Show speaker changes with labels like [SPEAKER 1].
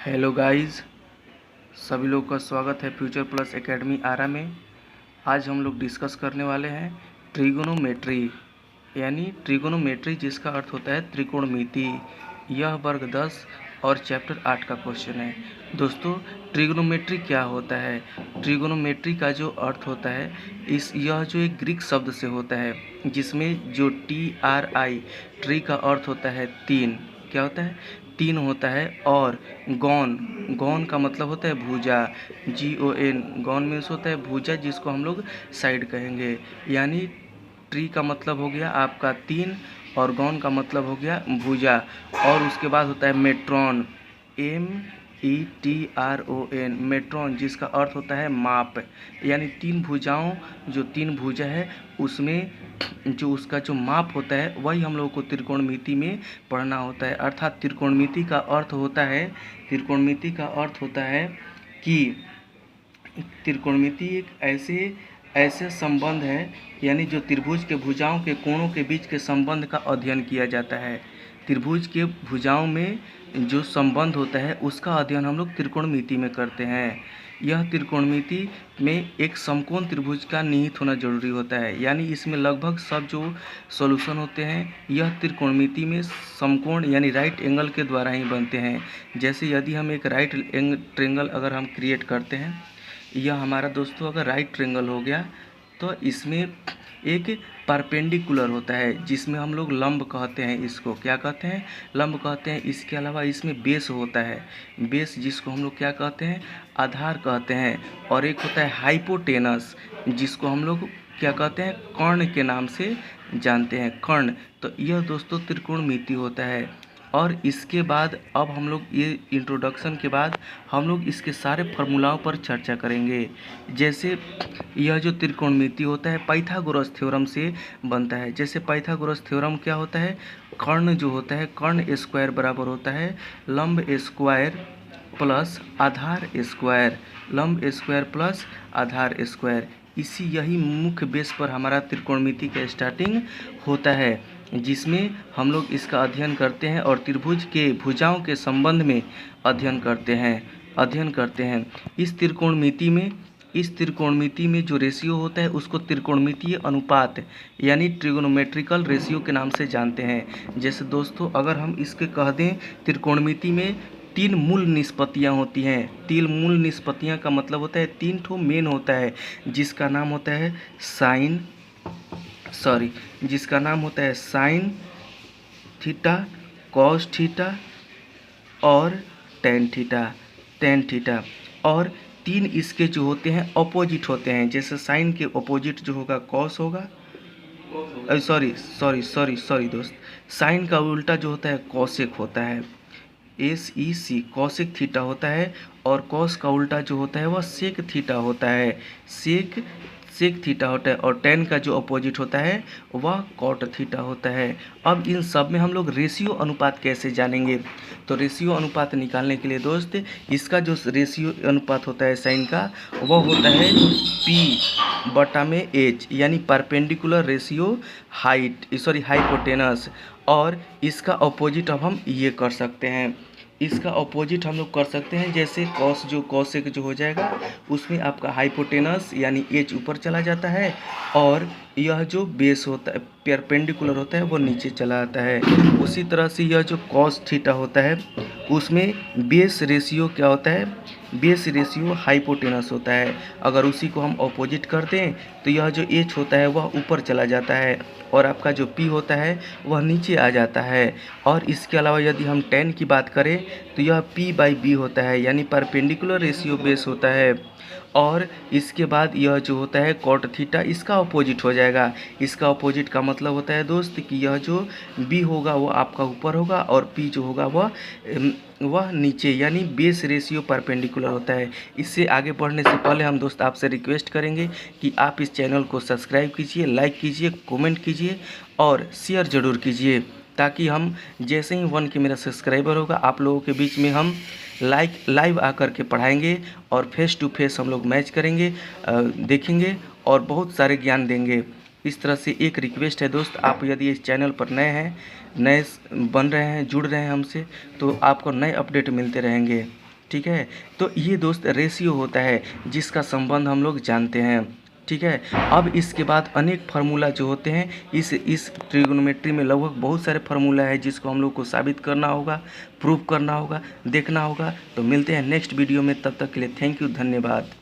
[SPEAKER 1] Hello guys, सभी लोग का स्वागत है फ्यूचर प्लस एकेडमी आरा में। आज हम लोग डिस्कस करने वाले हैं ट्रिगोनोमेट्री, यानी ट्रिगोनोमेट्री जिसका अर्थ होता है त्रिकोणमिति। यह वर्ग 10 और चैप्टर 8 का क्वेश्चन है। दोस्तों, ट्रिगोनोमेट्री क्या होता है? ट्रिगोनोमेट्री का जो अर्थ होता है यह जो एक ग्रीक शब्द से होता है, जिसमें जो ट्री का अर्थ होता है तीन। क्या होता है? तीन होता है। और गौन गौन का मतलब होता है भुजा, GON। गौन मीन्स होता है भुजा, जिसको हम लोग साइड कहेंगे। यानी ट्री का मतलब हो गया आपका तीन और गौन का मतलब हो गया भुजा। और उसके बाद होता है मेट्रॉन, METRON, मेट्रॉन, जिसका अर्थ होता है माप। यानी तीन भुजाओं, जो तीन भुजा है उसमें जो उसका जो माप होता है वही हम लोगों को त्रिकोणमिति में पढ़ना होता है। अर्थात त्रिकोणमिति का अर्थ होता है कि त्रिकोणमिति एक ऐसे संबंध है, यानी जो त्रिभुज के भुजाओं के कोणों के बीच के संबंध का अध्ययन किया जाता है। त्रिभुज के भुजाओं में जो संबंध होता है उसका अध्ययन हम लोग त्रिकोणमिति में करते हैं। यह त्रिकोणमिति में एक समकोण त्रिभुज का निहित होना जरूरी होता है, यानी इसमें लगभग सब जो सॉल्यूशन होते हैं यह त्रिकोणमिति में समकोण यानी राइट एंगल के द्वारा ही बनते हैं। जैसे यदि हम एक राइट ट्रायंगल अगर हम क्रिएट करते हैं, यह हमारा दोस्तों अगर राइट ट्रायंगल हो गया तो इसमें एक परपेंडिकुलर होता है जिसमें हम लोग लंब कहते हैं। इसको क्या कहते हैं? लंब कहते हैं। इसके अलावा इसमें बेस होता है, बेस जिसको हम लोग क्या कहते हैं? आधार कहते हैं। और एक होता है हाइपोटेनस, जिसको हम लोग क्या कहते हैं? कर्ण के नाम से जानते हैं, कर्ण। तो यह दोस्तों त्रिकोणमिति होता है। और इसके बाद अब हम लोग ये इंट्रोडक्शन के बाद हम लोग इसके सारे फार्मूलाओं पर चर्चा करेंगे। जैसे यह जो त्रिकोणमिति होता है पाइथागोरस थ्योरम से बनता है। जैसे पाइथागोरस थ्योरम क्या होता है? कर्ण जो होता है, कर्ण स्क्वायर बराबर होता है लंब स्क्वायर प्लस आधार स्क्वायर, लंब स्क्वायर प्लस आधार स्क्वायर। यही मुख्य बेस पर हमारा त्रिकोणमिति का स्टार्टिंग होता है, जिसमें हम लोग इसका अध्ययन करते हैं और त्रिभुज के भुजाओं के संबंध में अध्ययन करते हैं। इस त्रिकोणमिति में जो रेशियो होता है उसको त्रिकोणमितीय अनुपात यानी ट्रिगोनोमेट्रिकल रेशियो के नाम से जानते हैं। जैसे दोस्तों अगर हम इसके कह दें, त्रिकोणमिति में तीन मूल निष्पत्तियाँ होती हैं। तीन मूल निष्पत्तियाँ का मतलब होता है तीन ठो मेन होता है, जिसका नाम होता है साइन थीटा, कॉस थीटा और टेन थीटा। और तीन इसके जो होते हैं अपोजिट होते हैं। जैसे साइन के अपोजिट जो होगा कॉस होगा, सॉरी दोस्त, साइन का उल्टा जो होता है कॉसेक होता है, SEC, कॉसेक थीटा होता है। और कॉस का उल्टा जो होता है वह सेक थीटा होता है, सेक थीटा होता है। और टेन का जो अपोजिट होता है वह कॉट थीटा होता है। अब इन सब में हम लोग रेशियो अनुपात कैसे जानेंगे? तो रेशियो अनुपात निकालने के लिए दोस्त, इसका जो रेशियो अनुपात होता है साइन का, वह होता है P/H, यानी परपेंडिकुलर रेशियो हाइपोटेनस। और इसका अपोजिट अब हम ये कर सकते हैं, इसका अपोजिट हम लोग कर सकते हैं। जैसे कॉसेक जो हो जाएगा उसमें आपका हाइपोटेनस यानी H ऊपर चला जाता है और यह जो बेस होता है परपेंडिकुलर होता है वो नीचे चला आता है। उसी तरह से यह जो कॉस थीटा होता है उसमें बेस रेशियो क्या होता है? बेस रेशियो हाइपोटेनस होता है। अगर उसी को हम अपोजिट कर दें तो यह जो H होता है वह ऊपर चला जाता है और आपका जो P होता है वह नीचे आ जाता है। और इसके अलावा यदि हम टेन की बात करें तो यह P/B होता है, यानी परपेंडिकुलर रेशियो बेस होता है। और इसके बाद यह जो होता है कॉट थीटा, इसका अपोजिट हो जाएगा। इसका अपोजिट का मतलब होता है दोस्त कि यह जो B होगा वो आपका ऊपर होगा और P जो होगा वह नीचे, यानी बेस रेशियो परपेंडिकुलर होता है। इससे आगे बढ़ने से पहले हम दोस्त आपसे रिक्वेस्ट करेंगे कि आप इस चैनल को सब्सक्राइब कीजिए, लाइक कीजिए, कमेंट कीजिए और शेयर ज़रूर कीजिए, ताकि हम जैसे ही 1 के मेरा सब्सक्राइबर होगा आप लोगों के बीच में हम लाइव आकर के पढ़ाएंगे और फेस टू फेस हम लोग मैच करेंगे, देखेंगे और बहुत सारे ज्ञान देंगे। इस तरह से एक रिक्वेस्ट है दोस्त, आप यदि इस चैनल पर नए बन रहे हैं, जुड़ रहे हैं हमसे, तो आपको नए अपडेट मिलते रहेंगे। ठीक है। तो ये दोस्त रेशियो होता है जिसका संबंध हम लोग जानते हैं। ठीक है। अब इसके बाद अनेक फार्मूला जो होते हैं, इस ट्रिग्नोमेट्री में लगभग बहुत सारे फार्मूला है जिसको हम लोग को साबित करना होगा, प्रूव करना होगा, देखना होगा। तो मिलते हैं नेक्स्ट वीडियो में, तब तक के लिए थैंक यू, धन्यवाद।